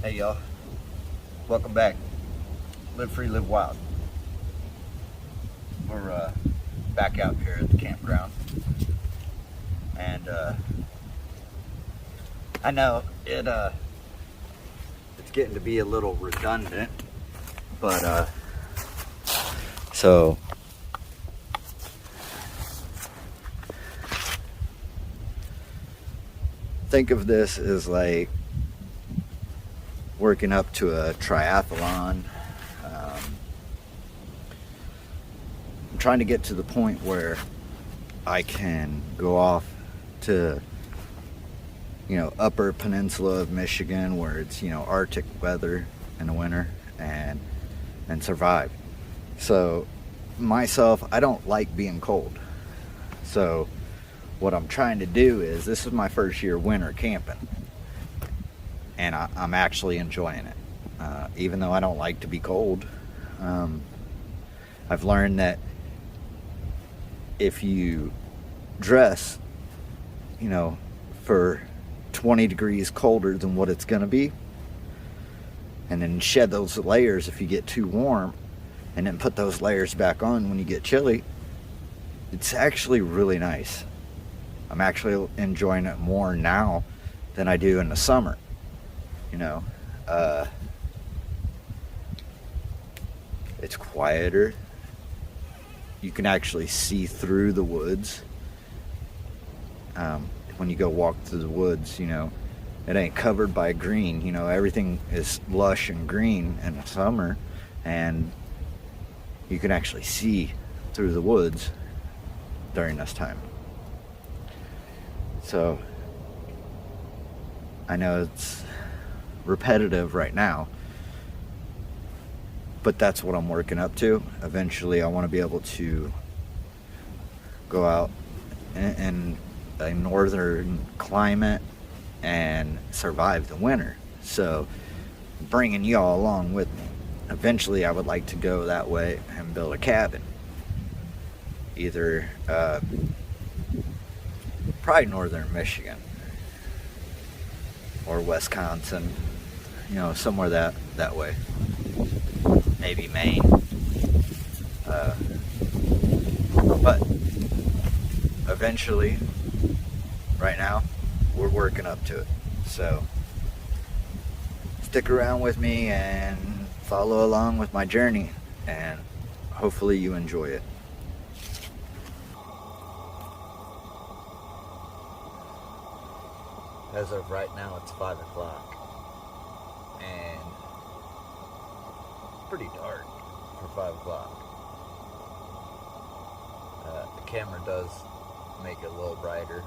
Hey y'all, welcome back. Live free, live wild. We're back out here at the campground, and I know it's getting to be a little redundant, but so think of this as like working up to a triathlon. I'm trying to get to the point where I can go off to, upper peninsula of Michigan where it's, Arctic weather in the winter and survive. So myself, I don't like being cold. So what I'm trying to do is, this is my first year winter camping, and I'm actually enjoying it. Even though I don't like to be cold, I've learned that if you dress, for 20 degrees colder than what it's going to be, and then shed those layers if you get too warm, and then put those layers back on when you get chilly, it's actually really nice. I'm actually enjoying it more now than I do in the summer. It's quieter. You can actually see through the woods. When you go walk through the woods, it ain't covered by green. Everything is lush and green in the summer, and you can actually see through the woods during this time. So I know it's repetitive right now, but that's what I'm working up to. Eventually I want to be able to go out in a northern climate and survive the winter. So bringing y'all along with me. Eventually I would like to go that way and build a cabin, either probably northern Michigan or Wisconsin, somewhere that way. Maybe Maine. But eventually, right now, we're working up to it. So stick around with me and follow along with my journey, and hopefully you enjoy it. As of right now, it's 5 o'clock, and it's pretty dark for 5 o'clock. The camera does make it a little brighter.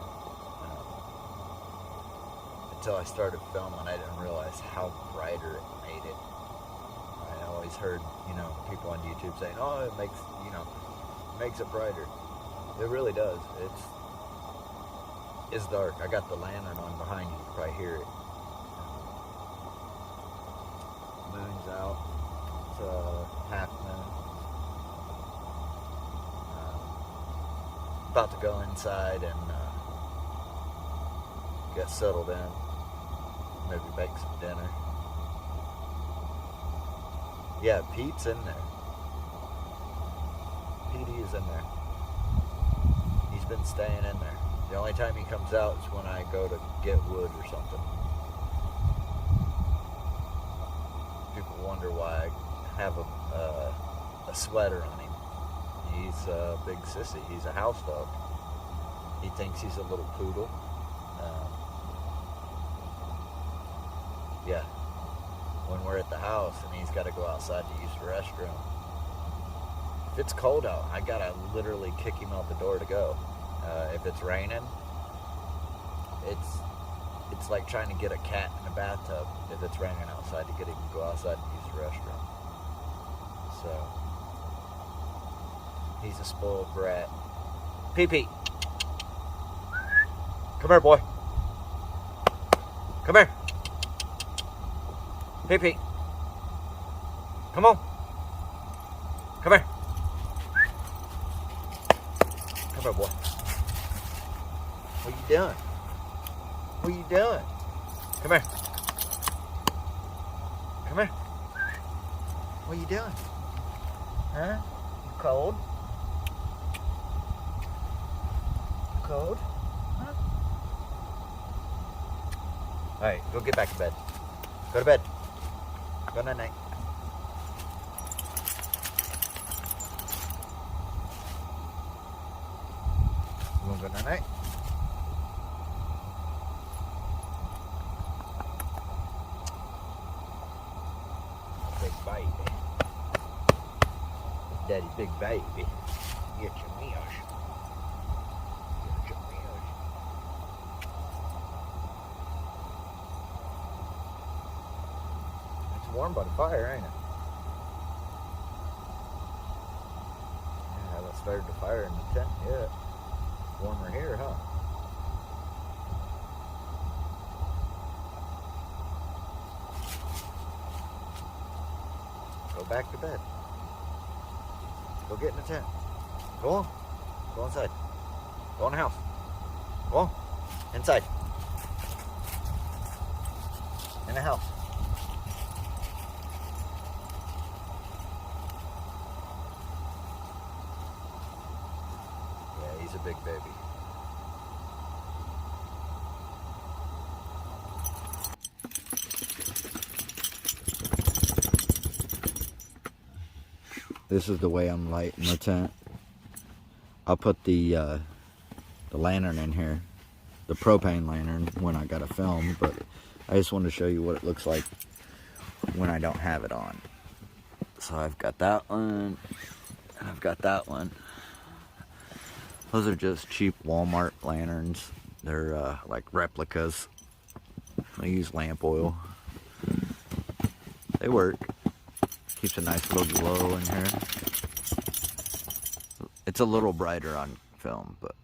Until I started filming, I didn't realize how brighter it made it. I always heard, people on YouTube saying, "Oh, it makes it brighter." It really does. It's dark. I got the lantern on behind you. You can probably hear it. Moon's out. It's half moon. About to go inside and get settled in. Maybe make some dinner. Yeah, Pete's in there. Petey is in there. He's been staying in there. The only time he comes out is when I go to get wood or something. People wonder why I have a sweater on him. He's a big sissy. He's a house dog. He thinks he's a little poodle. Yeah. When we're at the house and he's got to go outside to use the restroom, if it's cold out, I gotta literally kick him out the door to go. If it's raining, it's like trying to get a cat in a bathtub if it's raining outside, to get him to go outside and use the restroom. So he's a spoiled brat. Pee-pee. Come here, boy. Come here. Pee-pee. Come on. Come here. Come here, boy. What are you doing? What are you doing? Come here. What are you doing? Huh? You cold? You cold? Huh? Alright, go get back to bed. Go to bed. Go night night. You wanna go night night? Big baby. Daddy, big baby. Get your meals. Get your meals. It's warm by the fire, ain't it? Yeah, I haven't started the fire in the tent yet. It's warmer here, huh? Go back to bed. Go get in the tent. Go on. Go inside. Go in the house. Go on. Inside. In the house. Yeah, he's a big baby. This is the way I'm lighting the tent. I'll put the lantern in here, the propane lantern, when I got a film, but I just wanted to show you what it looks like when I don't have it on. So I've got that one, and I've got that one. Those are just cheap Walmart lanterns. They're like replicas. I use lamp oil. They work. Keeps a nice little glow in here. It's a little brighter on film, but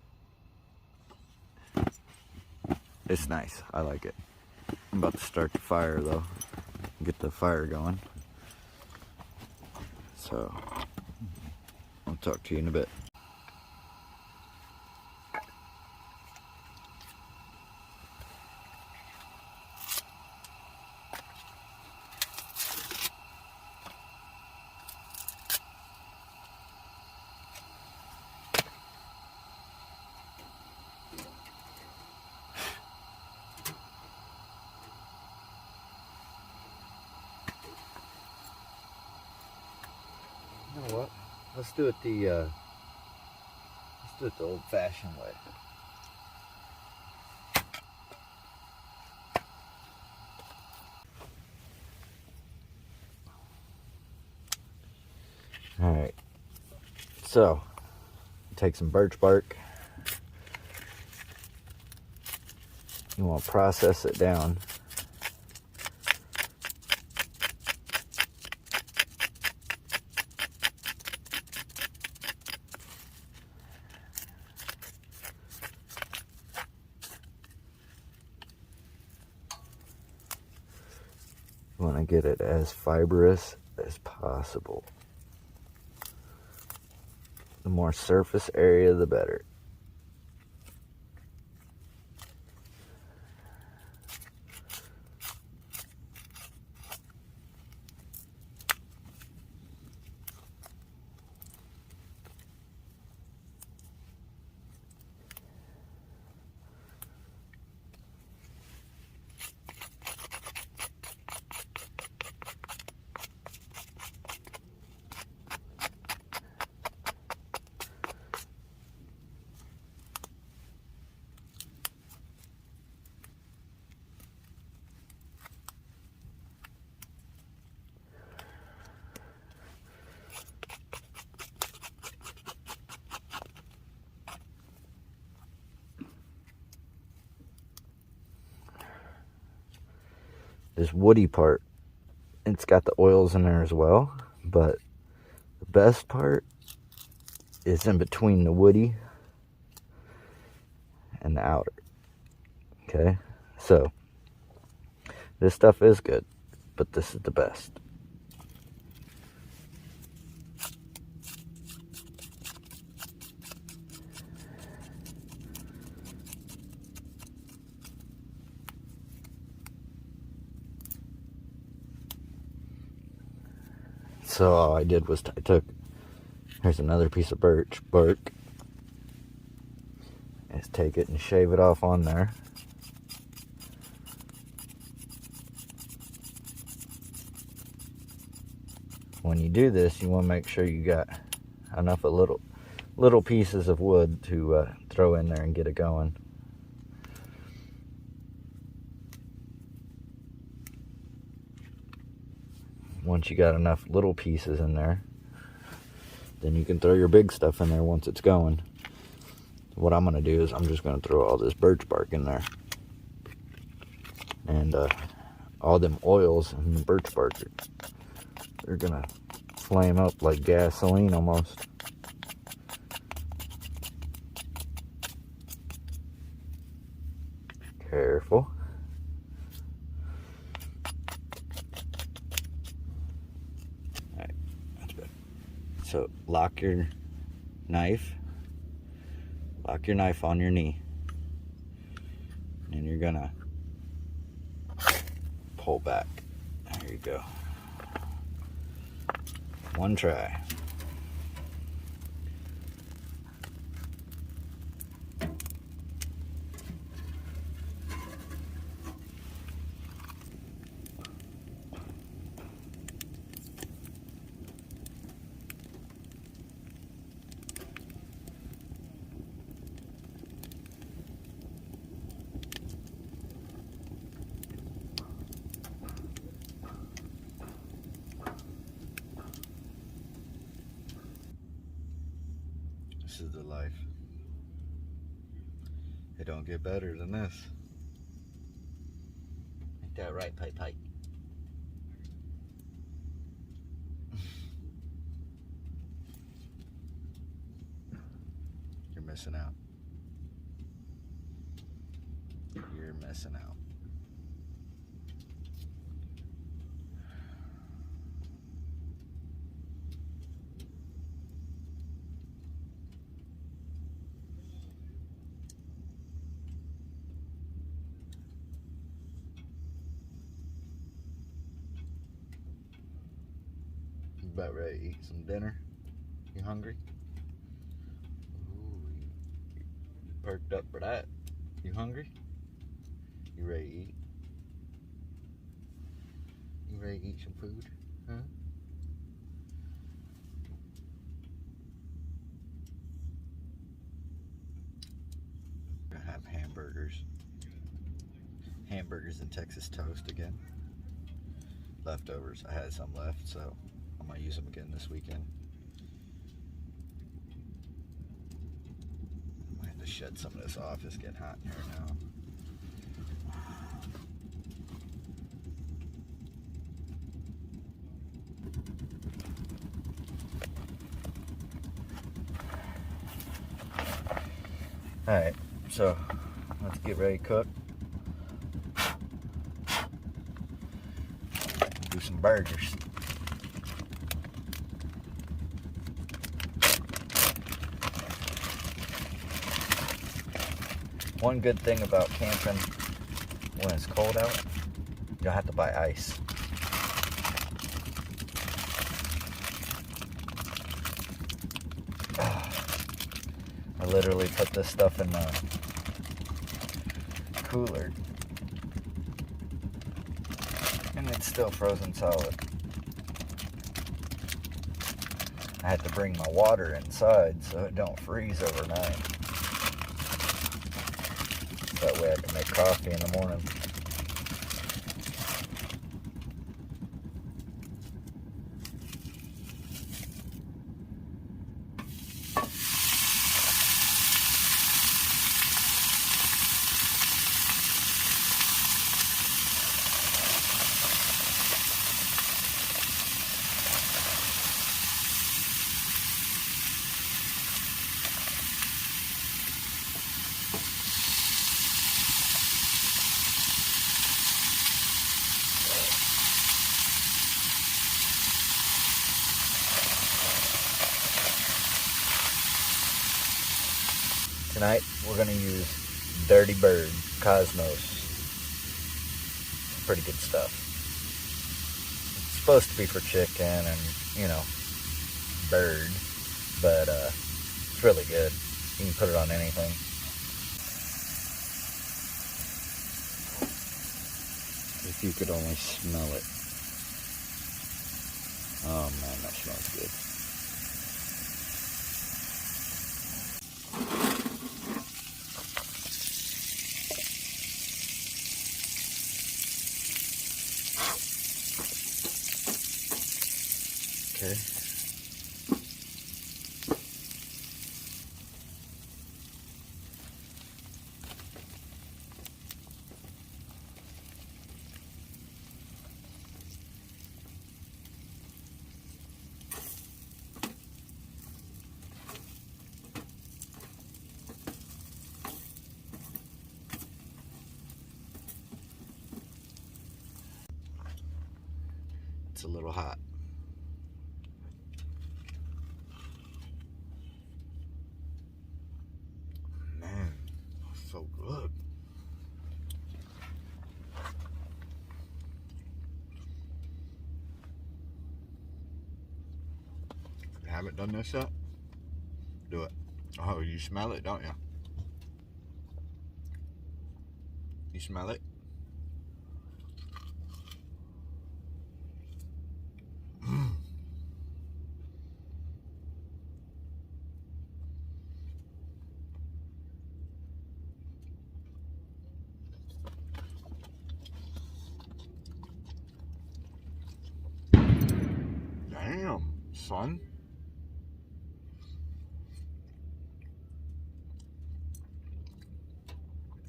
it's nice. I like it. I'm about to start the fire though. Get the fire going. So I'll talk to you in a bit. You know what? Let's do it the old-fashioned way. All right. So, take some birch bark. You want to process it down. You want to get it as fibrous as possible. The more surface area, the better. This woody part, it's got the oils in there as well, but the best part is in between the woody and the outer. Okay, so this stuff is good, but this is the best. So all I did was I took, here's another piece of birch bark, just take it and shave it off on there. When you do this, you want to make sure you got enough of little pieces of wood to throw in there and get it going. Once you got enough little pieces in there, then you can throw your big stuff in there once it's going. What I'm going to do is I'm just going to throw all this birch bark in there. And all them oils and the birch bark, they're going to flame up like gasoline almost. Careful. Alright, that's good. So lock your knife on your knee, and you're gonna pull back. There you go. One try. This is the life. It don't get better than this. Ain't that right, Pipe? You're missing out. You're missing out. About ready to eat some dinner? You hungry? Ooh, you perked up for that. You hungry? You ready to eat? You ready to eat some food? Huh? We're gonna have hamburgers. Hamburgers and Texas toast again. Leftovers. I had some left, so I'm gonna use them again this weekend. I have to shed some of this off. It's getting hot in here now. Alright, so let's get ready to cook. Do some burgers. One good thing about camping when it's cold out, you don't have to buy ice. I literally put this stuff in the cooler and it's still frozen solid. I had to bring my water inside so it don't freeze overnight. That way I can make coffee in the morning. Tonight, we're going to use Dirty Bird Cosmos. Pretty good stuff. It's supposed to be for chicken and, you know, bird, but it's really good. You can put it on anything. If you could only smell it. Oh man, that smells good. Okay. It's a little hot. Man, so good. You haven't done this yet? Do it. Oh, you smell it, don't you? You smell it? Damn, son.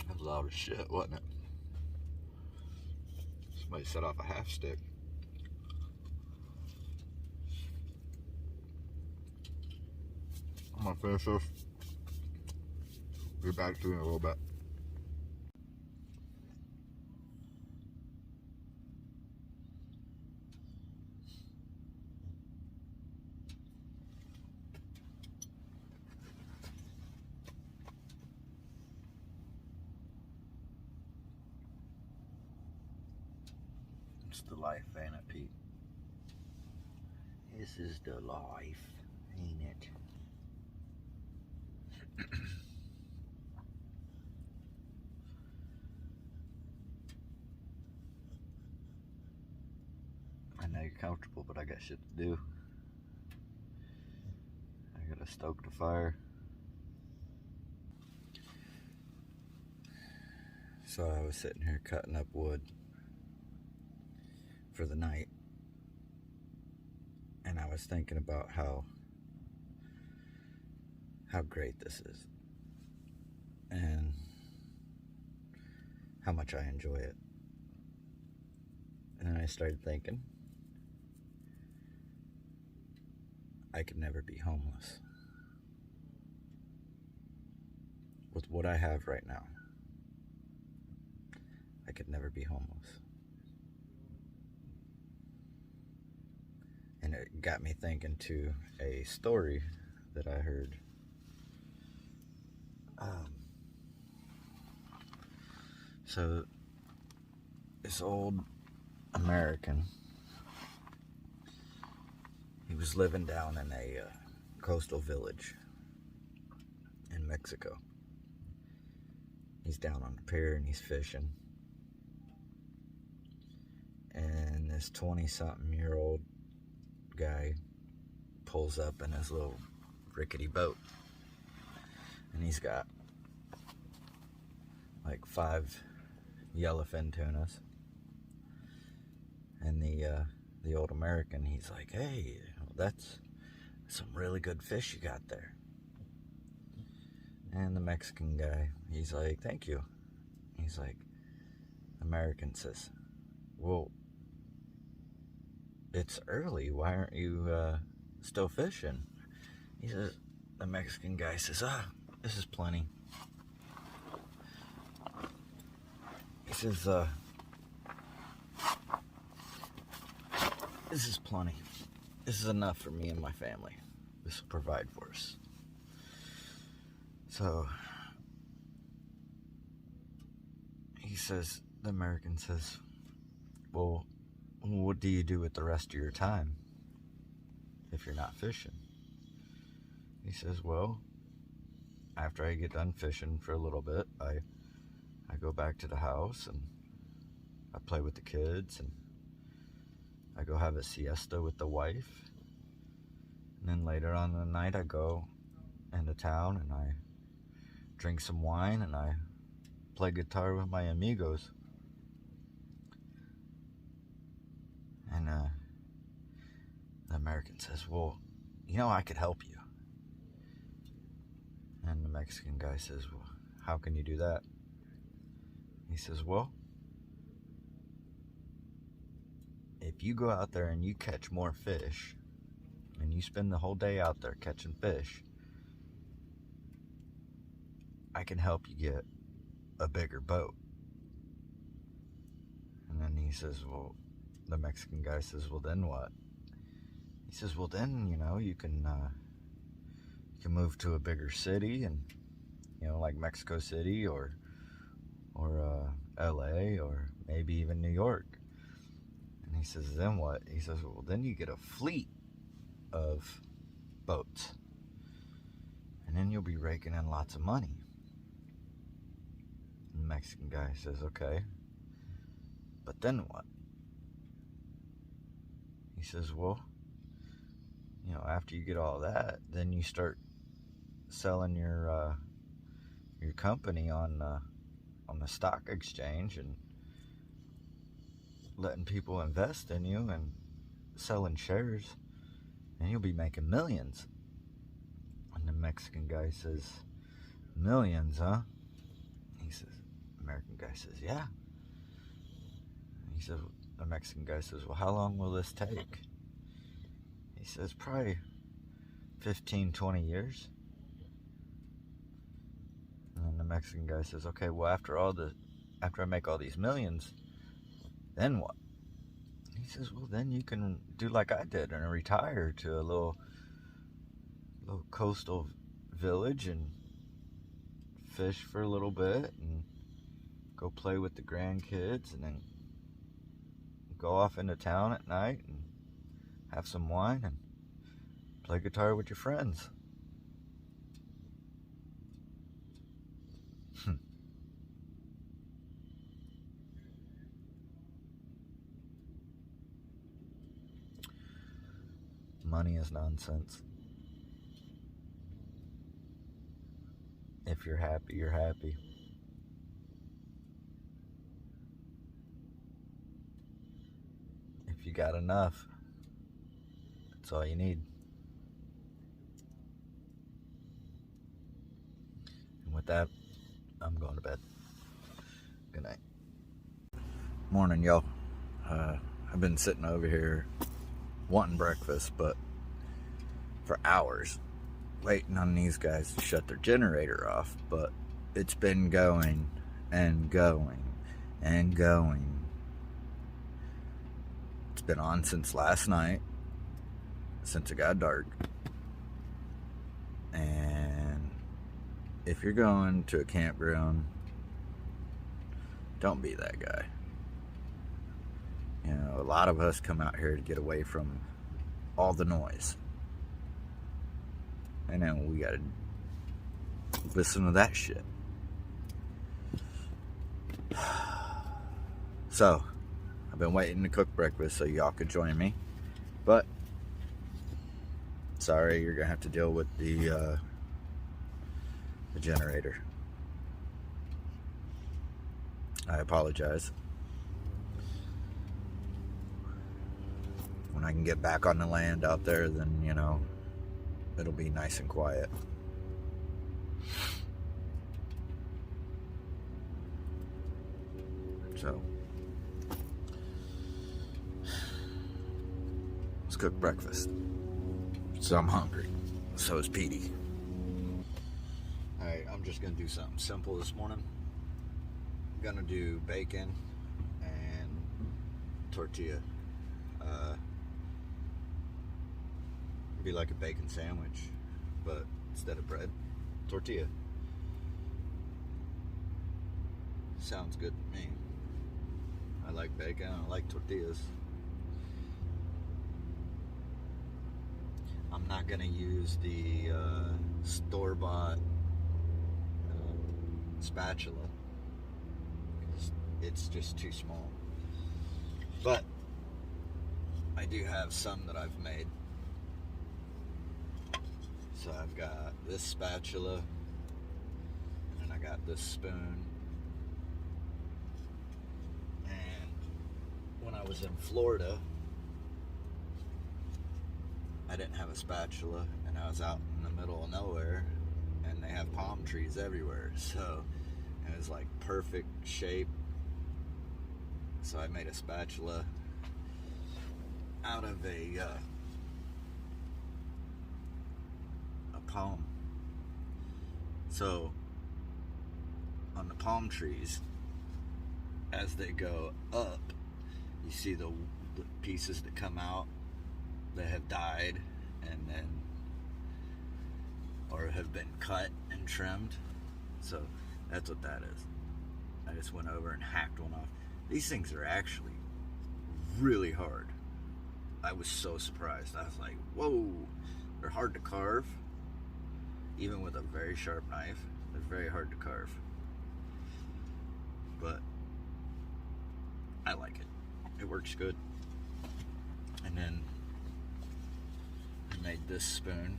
That was loud as shit, wasn't it? Somebody set off a half stick. I'm gonna finish this. Be back to you in a little bit. It's the life, ain't it, Pete? This is the life, ain't it? I know you're comfortable, but I got shit to do. I gotta stoke the fire. So I was sitting here cutting up wood for the night, and I was thinking about how great this is and how much I enjoy it. And then I started thinking I could never be homeless with what I have right now. I could never be homeless. And it got me thinking to a story that I heard. So this old American, he was living down in a coastal village in Mexico. He's down on the pier and he's fishing. And this 20-something-year-old guy pulls up in his little rickety boat. And he's got like 5 yellowfin tunas. And the old American, he's like, hey, that's some really good fish you got there. And the Mexican guy, he's like, thank you. He's like, American says, well, it's early. Why aren't you still fishing? He says, the Mexican guy says, this is plenty. He says, this is plenty. This is enough for me and my family. This will provide for us. So he says, the American says, well, what do you do with the rest of your time if you're not fishing? He says, well, after I get done fishing for a little bit, I go back to the house and I play with the kids, and I go have a siesta with the wife. And then later on in the night, I go into town and I drink some wine and I play guitar with my amigos. And the American says, well, I could help you. And the Mexican guy says, well, how can you do that? He says, well, if you go out there and you catch more fish, and you spend the whole day out there catching fish, I can help you get a bigger boat. And then he says, well, the Mexican guy says, well, then what? He says, well, then, you can move to a bigger city, and, like Mexico City or LA, or maybe even New York. And he says, then what? He says, well, then you get a fleet of boats, and then you'll be raking in lots of money. And the Mexican guy says, okay, but then what? He says, well, after you get all that, then you start selling your company on the stock exchange and letting people invest in you and selling shares, and you'll be making millions. And the Mexican guy says, millions, huh? He says, American guy says, yeah. He says, the Mexican guy says, well, how long will this take? He says, probably 15, 20 years. And then the Mexican guy says, okay, well, after I make all these millions, then what? He says, well, then you can do like I did and retire to a little coastal village and fish for a little bit and go play with the grandkids, and then go off into town at night and have some wine and play guitar with your friends. Money is nonsense. If you're happy, you're happy. If you got enough, that's all you need. And with that, I'm going to bed. Good night. Morning, y'all. I've been sitting over here wanting breakfast, but for hours, waiting on these guys to shut their generator off. But it's been going and going and going. It's been on since last night, since it got dark. And if you're going to a campground, don't be that guy. A lot of us come out here to get away from all the noise, and then we gotta listen to that shit. So I've been waiting to cook breakfast so y'all could join me, but sorry, you're gonna have to deal with the generator. I apologize. When I can get back on the land out there, then it'll be nice and quiet. So let's cook breakfast. So I'm hungry. So is Petey. Alright, I'm just gonna do something simple this morning. I'm gonna do bacon and tortilla. Be like a bacon sandwich, but instead of bread, tortilla. Sounds good to me. I like bacon, I like tortillas. I'm not going to use the store-bought spatula because it's just too small. But I do have some that I've made. So I've got this spatula, and then I got this spoon. And when I was in Florida, I didn't have a spatula, and I was out in the middle of nowhere, and they have palm trees everywhere. So it was like perfect shape. So I made a spatula out of a palm. So on the palm trees, as they go up, you see the pieces that come out that have died and then or have been cut and trimmed. So that's what that is. I just went over and hacked one off. These things are actually really hard. I was so surprised. I was like, whoa, they're hard to carve. Even with a very sharp knife, they're very hard to carve. But I like it. It works good. And then I made this spoon.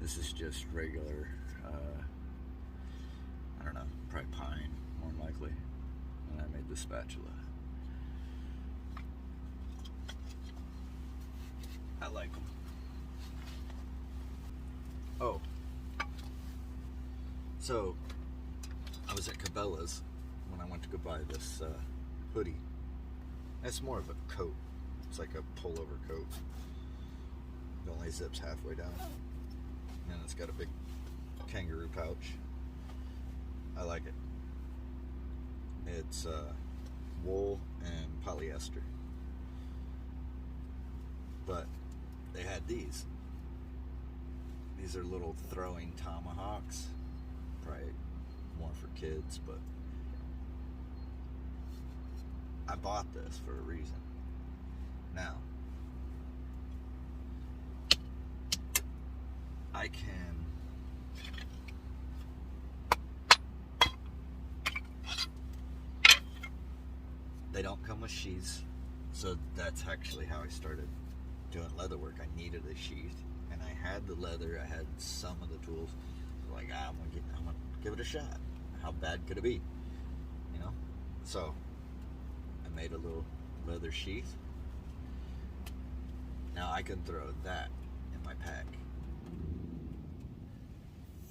This is just regular, I don't know, probably pine, more than likely. And I made the spatula. I like them. Oh, so I was at Cabela's when I went to go buy this hoodie. It's more of a coat. It's like a pullover coat. It only zips halfway down. And it's got a big kangaroo pouch. I like it. It's wool and polyester. But they had these. These are little throwing tomahawks. Probably more for kids, but I bought this for a reason. Now, I can they don't come with sheaths, so that's actually how I started doing leather work. I needed a sheath, and I had the leather, I had some of the tools. Like, I'm gonna give it a shot. How bad could it be? You know? So I made a little leather sheath. Now I can throw that in my pack.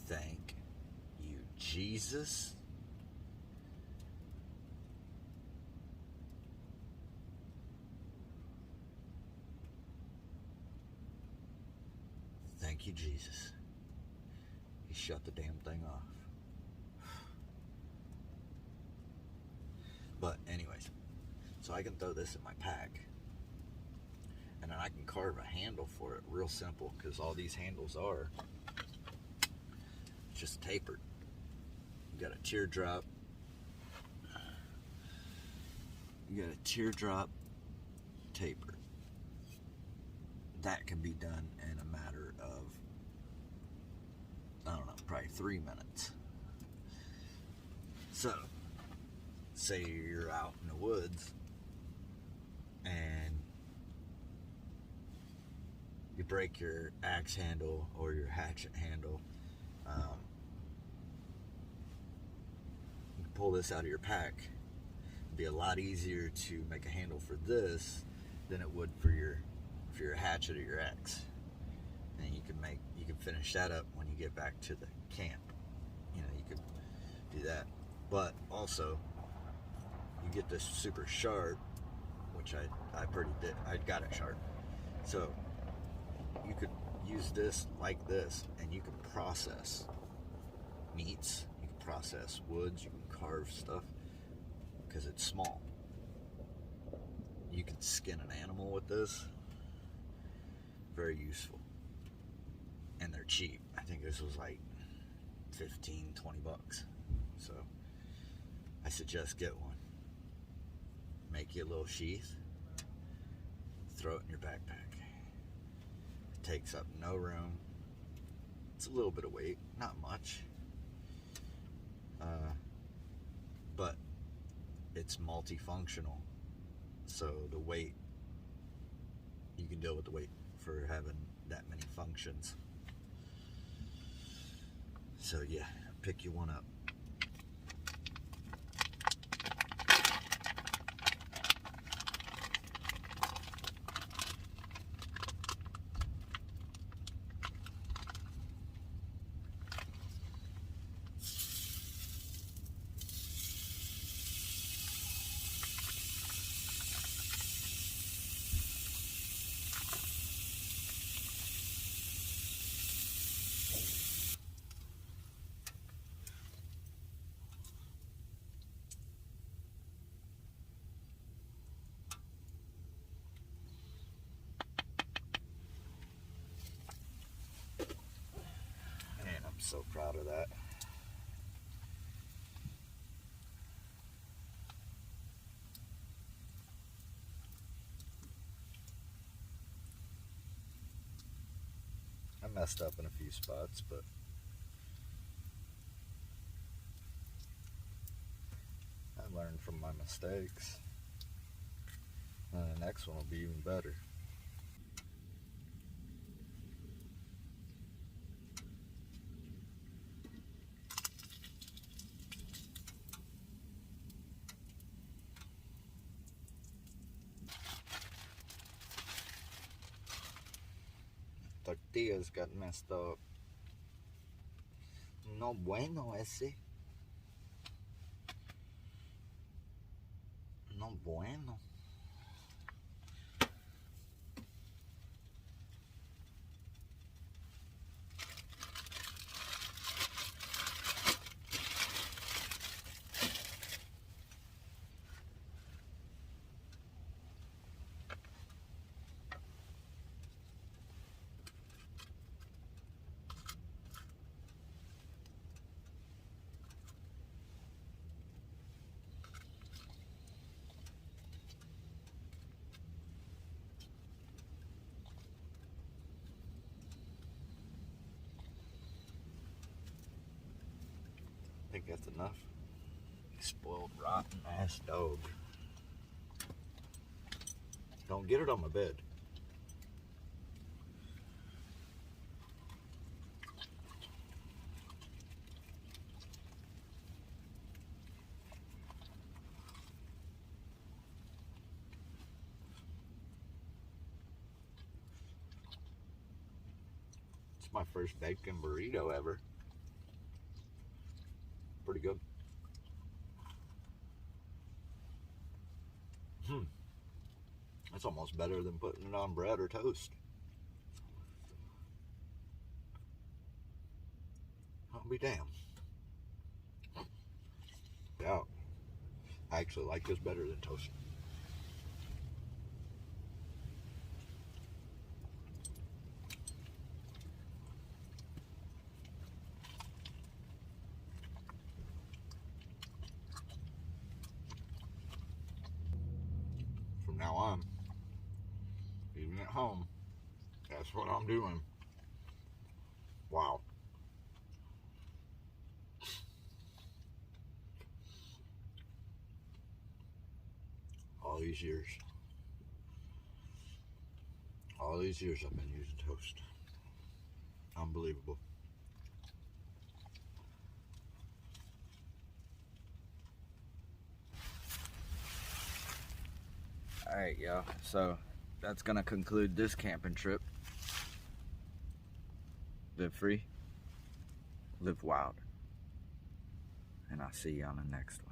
Thank you, Jesus. Thank you, Jesus. He shut the damn thing off. But anyways, so I can throw this in my pack, and then I can carve a handle for it real simple, because all these handles are just tapered. You got a teardrop. You got a teardrop taper. That can be done in a matter of, I don't know, probably 3 minutes. So, say you're out in the woods and you break your axe handle or your hatchet handle. You can pull this out of your pack. It'd be a lot easier to make a handle for this than it would for your hatchet or your axe. And you can finish that up when you get back to the camp. You know, you could do that. But also, you get this super sharp, which I pretty did. I got it sharp. So you could use this like this, and you can process meats, you can process woods, you can carve stuff, because it's small. You can skin an animal with this. Very useful. And they're cheap. I think this was like 15, 20 bucks. So I suggest get one. Make you a little sheath. Throw it in your backpack. takes up no room. It's a little bit of weight, not much, but it's multifunctional. So the weight, you can deal with the weight for having that many functions. So yeah, pick you one up. Man, I'm so proud of that. I messed up in a few spots, but I learned from my mistakes. And the next one will be even better. Tortillas got messed up. No bueno ese. No bueno. I think that's enough. Spoiled, rotten ass dog. Don't get it on my bed. It's my first bacon burrito ever. Pretty good. That's almost better than putting it on bread or toast. I'll be damned. Yeah, I actually like this better than toast. From now on, even at home, that's what I'm doing. Wow. All these years I've been using toast. Unbelievable. Alright, y'all. So that's gonna conclude this camping trip. Live free, live wild. And I'll see you on the next one.